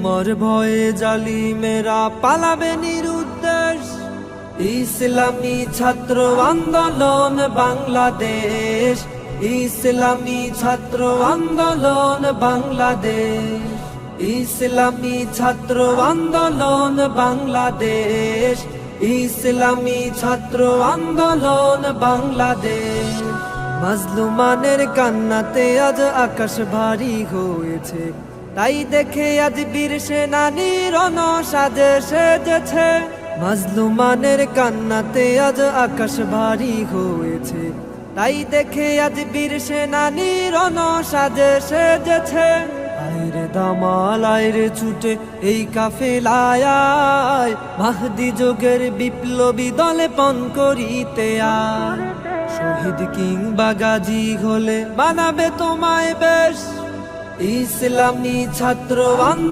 তোমার ভয়ে জালিমেরা পালাবে নিরুদ্দেশ। ইসলামী ছাত্র আন্দোলন বাংলাদেশ, ইসলামী ছাত্র আন্দোলন বাংলাদেশ, ইসলামী ছাত্র আন্দোলন বাংলাদেশ, ইসলামী ছাত্র আন্দোলন বাংলাদেশ। মাজলুমানের কান্নাতে আজ আকাশ ভারী হয়েছে, তাই দেখে আজ বীর সেনানী রণসাজে সেজেছে। মাজলুমানের কান্নাতে আজ আকাশ ভারী হয়েছে, তাই দেখে আজ বীর সেনানী রণসাজে সেজেছে। আইরে দামাল আইরে ছুটে এই কাফেলায় আয়, মাহদি যুগের বিপ্লবী দলে পণ করিতে আয়। শহীদ কিংবা গাজী হলে মানাবে তোমায় বেশ। ইসলামী ছাত্র